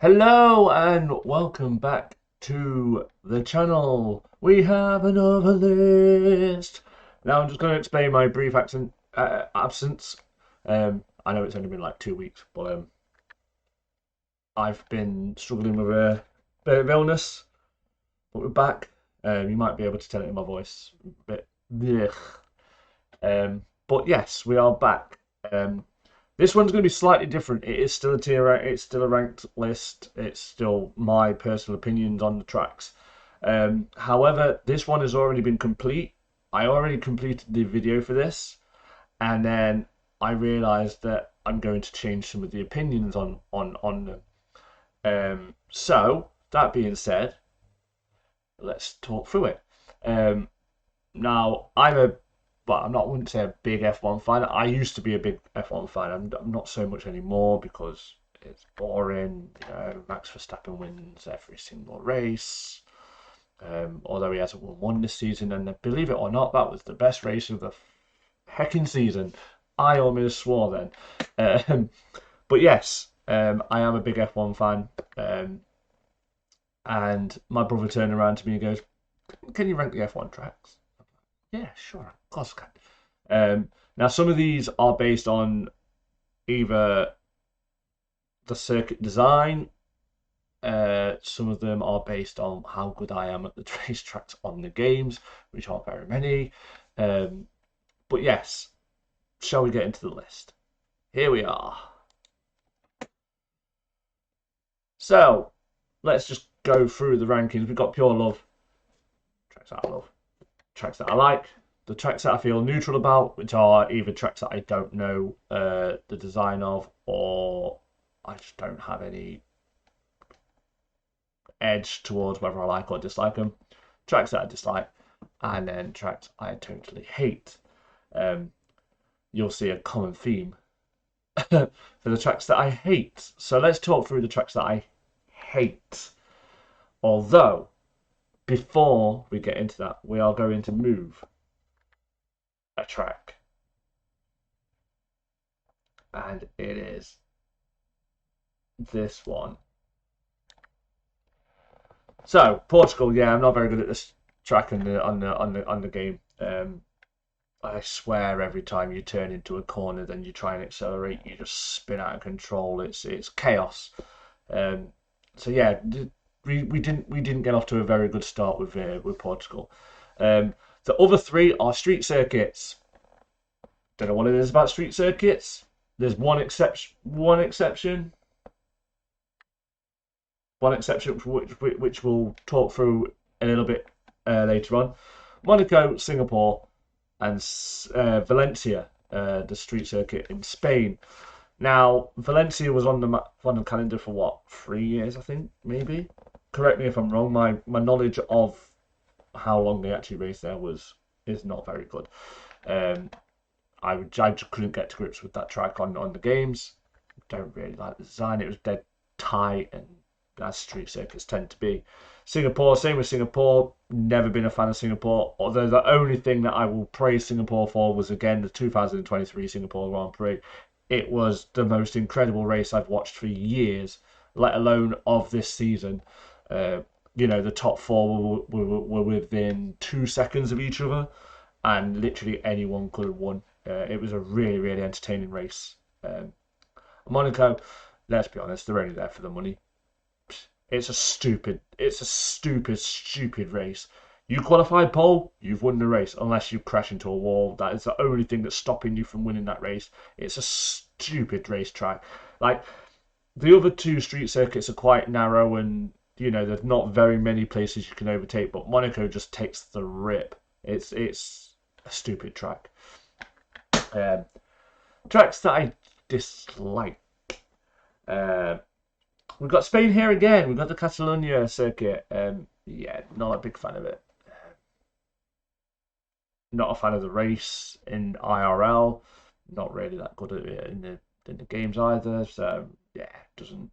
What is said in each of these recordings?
Hello and welcome back to the channel. We have another list. Now I'm just going to explain my brief absence. I know it's only been like 2 weeks, but I've been struggling with a bit of illness, but we're back. You might be able to tell it in my voice. A bit, blech. But yes, we are back. This one's going to be slightly different. It is still a tier. It's still a ranked list. It's still my personal opinions on the tracks. However, this one has already been complete. I already completed the video for this, and then I realised that I'm going to change some of the opinions on them. So that being said, let's talk through it. Um, Now I'm not, I wouldn't say a big F1 fan. I used to be a big F1 fan. I'm not so much anymore because it's boring. Max Verstappen wins every single race. Although he hasn't won one this season, and believe it or not, that was the best race of the hecking season. I almost swore then. Um, but yes, I am a big F1 fan. And my brother turned around to me and goes, "Can you rank the F1 tracks?" Yeah, sure, of course I can. Now, some of these are based on either the circuit design, some of them are based on how good I am at the racetracks on the games, which aren't very many. But yes, shall we get into the list? Here we are. So, let's just go through the rankings. We've got pure love, tracks that I love, tracks that I like, the tracks that I feel neutral about, which are either tracks that I don't know the design of, or I just don't have any edge towards whether I like or dislike them. Tracks that I dislike, and then tracks I totally hate. Um, you'll see a common theme for the tracks that I hate. So let's talk through the tracks that I hate. Although, before we get into that, we are going to move a track. And it is this one. So Portugal, yeah, I'm not very good at this track on the game. I swear every time you turn into a corner, then you try and accelerate, you just spin out of control. It's chaos. Um, so yeah, we didn't get off to a very good start with Portugal. The other three are street circuits. Don't know what it is about street circuits. There's one exception which we'll talk through a little bit later on. Monaco, Singapore, and Valencia, the street circuit in Spain. Now, Valencia was on the calendar for what, 3 years, I think, maybe. Correct me if I'm wrong. My knowledge of how long they actually raced there is not very good. Um, I just couldn't get to grips with that track on the games. Don't really like the design. It was dead tight, and as street circuits tend to be. Singapore, same with Singapore. Never been a fan of Singapore. Although the only thing that I will praise Singapore for was again the 2023 Singapore Grand Prix. It was the most incredible race I've watched for years, let alone of this season. Uh, the top four were within 2 seconds of each other, and literally anyone could have won. It was a really, really entertaining race. Monaco, let's be honest, they're only there for the money. It's a stupid race. You qualify pole, you've won the race, unless you crash into a wall. That is the only thing that's stopping you from winning that race. It's a stupid racetrack. Like, the other two street circuits are quite narrow, and there's not very many places you can overtake, but Monaco just takes the rip. It's a stupid track. Um, Tracks that I dislike. Uh, we've got Spain here again. We've got the Catalonia circuit. Yeah, not a big fan of it. Not a fan of the race in IRL. Not really that good at it in the games either. So yeah, doesn't.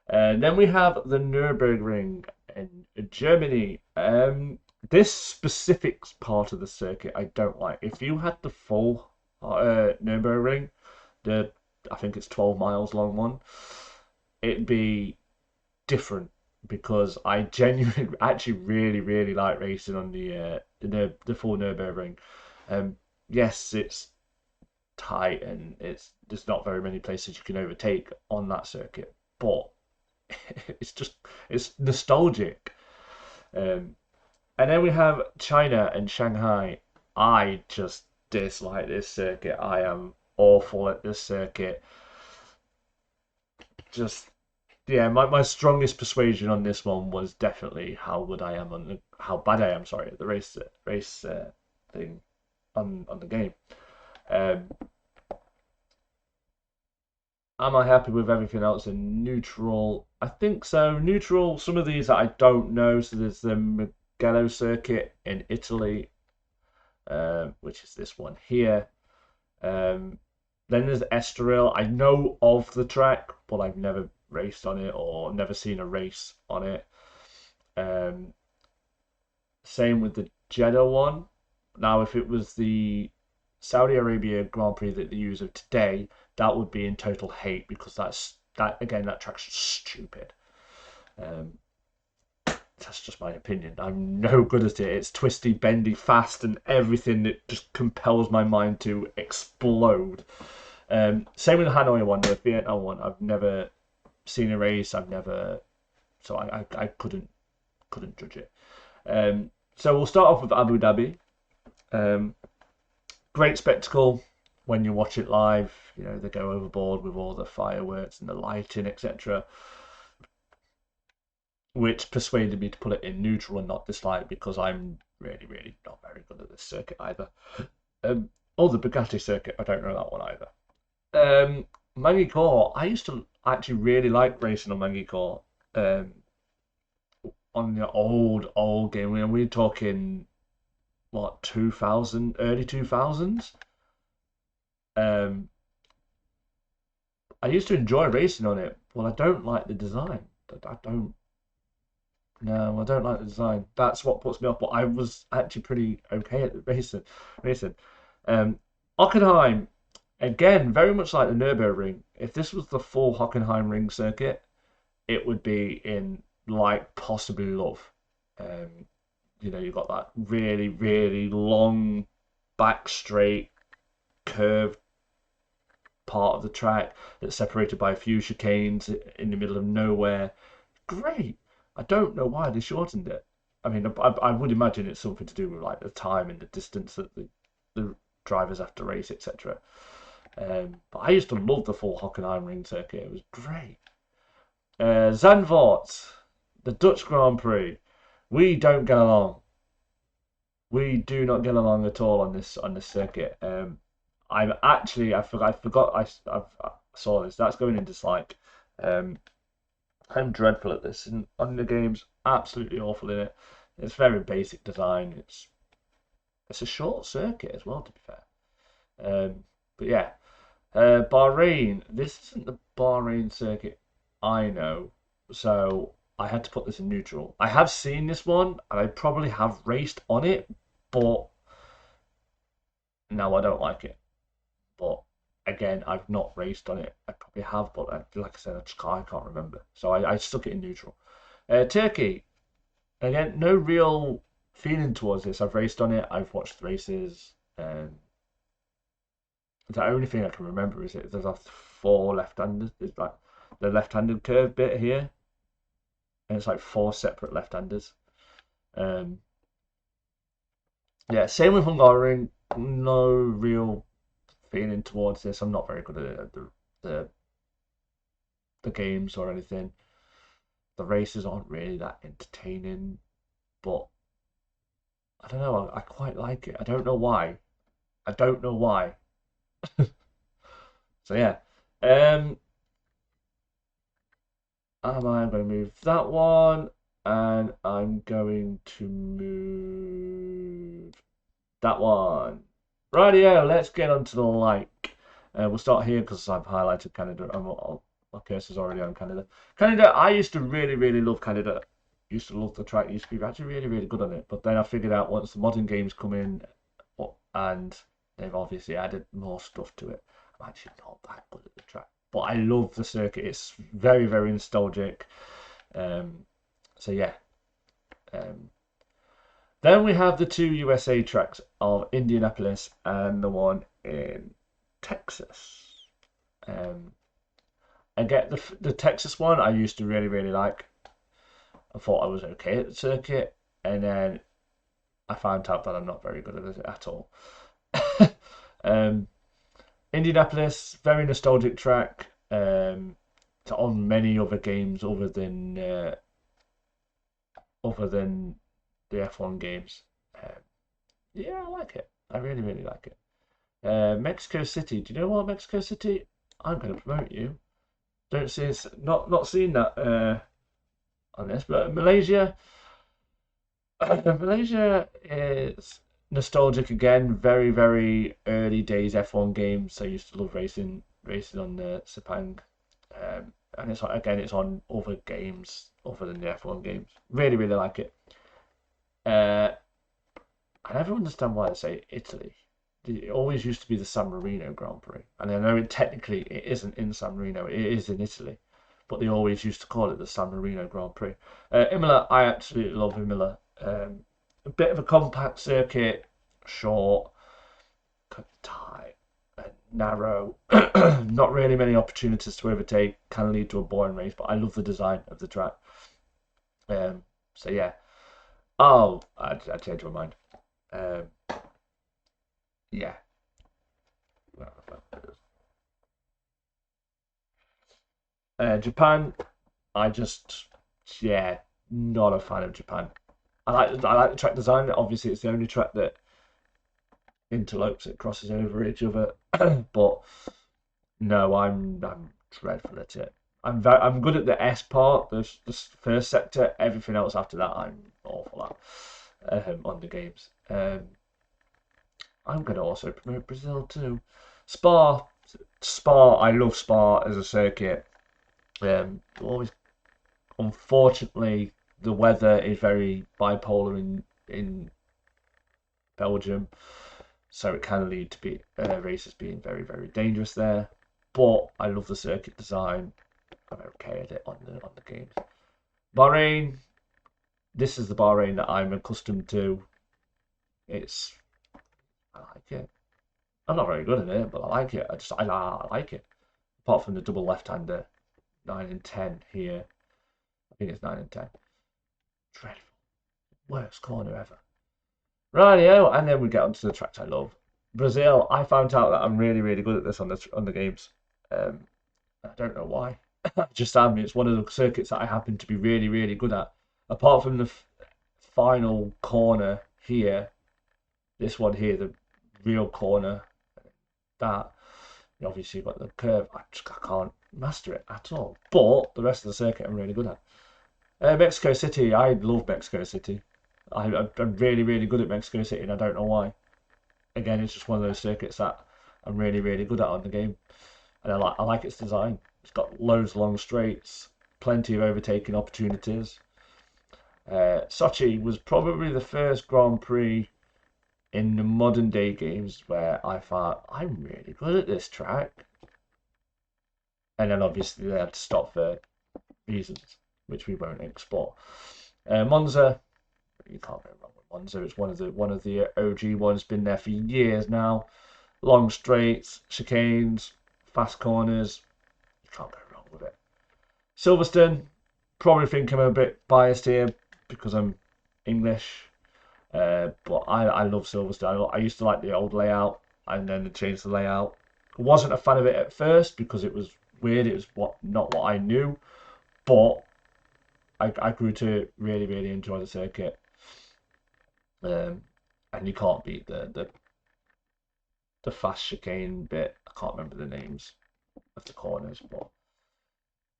Then we have the Nürburgring in Germany. This specific part of the circuit I don't like. If you had the full Nürburgring, the I think it's 12 miles long one. it'd be different because I genuinely actually really like racing on the full Nürburgring. Yes, it's tight and there's not very many places you can overtake on that circuit, but it's nostalgic. Um, and then we have China and Shanghai. I just dislike this circuit. I am awful at this circuit. Just yeah, my strongest persuasion on this one was definitely how good I am on how bad I am. Sorry, at the race thing on the game. Um, am I happy with everything else in neutral? I think so. Neutral. Some of these that I don't know. So there's the Mugello circuit in Italy, which is this one here. Um, then there's Estoril. I know of the track, but I've never raced on it or never seen a race on it. Um, Same with the Jeddah one. Now, if it was the Saudi Arabia Grand Prix that they use of today, that would be in total hate because that again that track's stupid. Um, that's just my opinion. I'm no good at it. It's twisty, bendy, fast, and everything that just compels my mind to explode. Same with the Hanoi one, the Vietnam one. I've never seen a race. I've never, so I couldn't judge it. So we'll start off with Abu Dhabi. Um, Great spectacle when you watch it live. You know they go overboard with all the fireworks and the lighting, etc., which persuaded me to put it in neutral and not dislike because I'm really not very good at this circuit either. Oh, the Bugatti circuit, I don't know that one either. Mangi I used to actually really like racing on Mangi on the old game. We're talking what 2000, early 2000s. I used to enjoy racing on it. Well, I don't like the design. I don't. No, I don't like the design. That's what puts me off. But I was actually pretty okay at the racing. Racing. Um, Hockenheim, again, very much like the Nürburgring. If this was the full Hockenheim ring circuit, it would be in like possibly love. Um, you've got that really long back straight curved part of the track that's separated by a few chicanes in the middle of nowhere. Great. I don't know why they shortened it. I mean, I would imagine it's something to do with like the time and the distance that the drivers have to race, etc. But I used to love the full Hockenheim ring circuit. It was great. Zandvoort, the Dutch Grand Prix. We don't get along. We do not get along at all on this circuit. I forgot I saw this. That's going into dislike. I'm dreadful at this, and on the game's absolutely awful in it. It's very basic design. It's a short circuit as well, to be fair. But yeah, Bahrain. This isn't the Bahrain circuit I know, so I had to put this in neutral. I have seen this one, and I probably have raced on it, but no, I don't like it. But again, I've not raced on it. I probably have, but like I said, I can't remember. So I stuck it in neutral. Turkey, again, no real feeling towards this. I've raced on it. I've watched races. The only thing I can remember is there's a four left-handed. It's like the left-handed curve bit here, and it's like four separate left-handers. Um, yeah, same with Hungarian. No real feeling towards this. I'm not very good at the the games or anything. The races aren't really that entertaining, but I don't know. I quite like it. I don't know why. I don't know why. So yeah. Um, I'm going to move that one, and I'm going to move that one. Rightio, let's get on to the like. We'll start here because I've highlighted Canada. My cursor's already on Canada. Canada, I used to really love Canada. Used to love the track. Used to be actually really good on it. But then I figured out once the modern games come in, and they've obviously added more stuff to it. I'm actually not that good at the track. but I love the circuit. It's very, very nostalgic. So yeah. Um, then we have the two USA tracks of Indianapolis and the one in Texas. Um, I get the Texas one. I used to really, really like. I thought I was okay at the circuit, and then I found out that I'm not very good at it at all. um, Indianapolis, very nostalgic track. It's on many other games other than the F1 games. Um, yeah, I like it. I really, really like it. Mexico City. Do you know what, Mexico City? I'm going to promote you. Don't see it's not seen that on this, but Malaysia. Malaysia is nostalgic again. Very, very early days F1 games. I used to love racing on the Sepang. And it's on other games other than the F1 games. Really, really like it. Uh, I never understand why they say Italy. It always used to be the San Marino Grand Prix, and I know technically it isn't in San Marino; it is in Italy, but they always used to call it the San Marino Grand Prix. Imola, I absolutely love Imola. A bit of a compact circuit, short, tight, and narrow. Not really many opportunities to overtake. Can lead to a boring race, but I love the design of the track. So yeah. Oh, I changed my mind. Um, yeah. Japan, I just, yeah, not a fan of Japan. I like the track design. Obviously, it's the only track that interlopes, it crosses over each other. But no, I'm dreadful at it. I'm good at the S part, the first sector. Everything else after that, I'm awful at on the games. I'm going to also promote Brazil too. Spa, Spa. I love Spa as a circuit. Always, unfortunately, the weather is very bipolar in Belgium, so it can lead to races being very, very dangerous there. But I love the circuit design. I'm okay at it on the games. Bahrain. This is the Bahrain that I'm accustomed to. It's I like it. I'm not very good at it, but I like it. I like it. Apart from the double left-hander, 9 and 10 here. I think it's 9 and 10. Dreadful. Worst corner ever. Rightio, and then we get onto the tracks I love. Brazil, I found out that I'm really, really good at this on the games. I don't know why. Just am. It's one of the circuits that I happen to be really, really good at. Apart from the final corner here, this one here, the real corner, that you obviously got the curve. I can't master it at all. But the rest of the circuit, I'm really good at. Mexico City, I love Mexico City. I'm really, really good at Mexico City, and I don't know why. Again, it's just one of those circuits that I'm really, really good at on the game, and I like its design. It's got loads of long straights, plenty of overtaking opportunities. Sochi was probably the first Grand Prix in the modern day games where I thought I'm really good at this track, and then obviously they had to stop for reasons which we won't explore. Monza, you can't go wrong with Monza. It's one of the OG ones. Been there for years now. Long straights, chicanes, fast corners. You can't go wrong with it. Silverstone, probably think I'm a bit biased here because I'm English. But I love Silverstone. I used to like the old layout, and then they changed the layout. Wasn't a fan of it at first because it was weird. It was not what I knew, but I grew to really, really enjoy the circuit. And you can't beat the fast chicane bit. I can't remember the names of the corners, but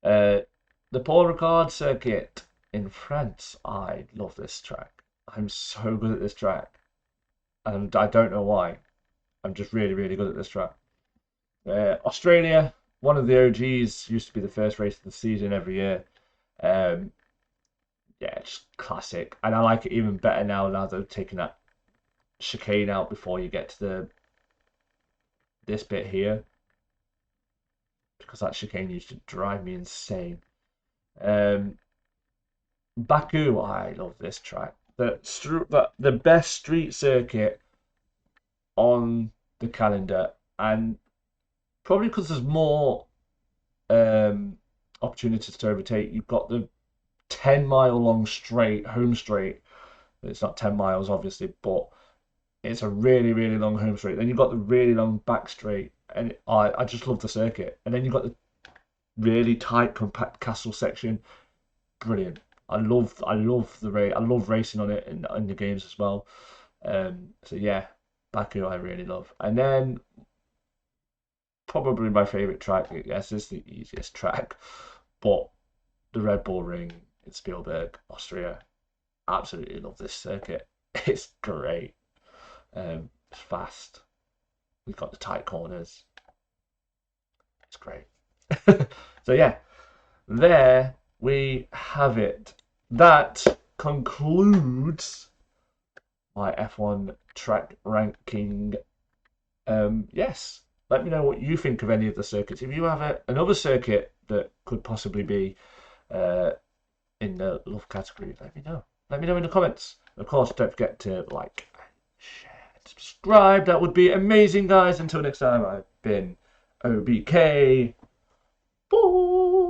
the Paul Ricard circuit in France. I love this track. I'm so good at this track, and I don't know why. I'm just really, really good at this track. Australia, one of the OGs, used to be the first race of the season every year. Um, yeah, just classic, and I like it even better now. Now they've taken that chicane out before you get to this bit here. because that chicane used to drive me insane. Um, Baku, I love this track. The best street circuit on the calendar, and probably because there's more opportunities to overtake. You've got the 10-mile long straight, home straight. It's not 10 miles, obviously, but it's a really, really long home straight. Then you've got the really long back straight, and I just love the circuit. And then you've got the really tight, compact castle section. Brilliant. I love the race. I love racing on it in the games as well. So yeah, Baku I really love. And then probably my favorite track. Yes, it's the easiest track, but the Red Bull Ring in Spielberg, Austria. Absolutely love this circuit. It's great. It's fast. We've got the tight corners. It's great. So yeah, there we have it. That concludes my F1 track ranking. Yes, let me know what you think of any of the circuits. If you have another circuit that could possibly be in the love category, let me know. Let me know in the comments. Of course, don't forget to like, share, and subscribe. That would be amazing, guys. Until next time, I've been OBK. Bye.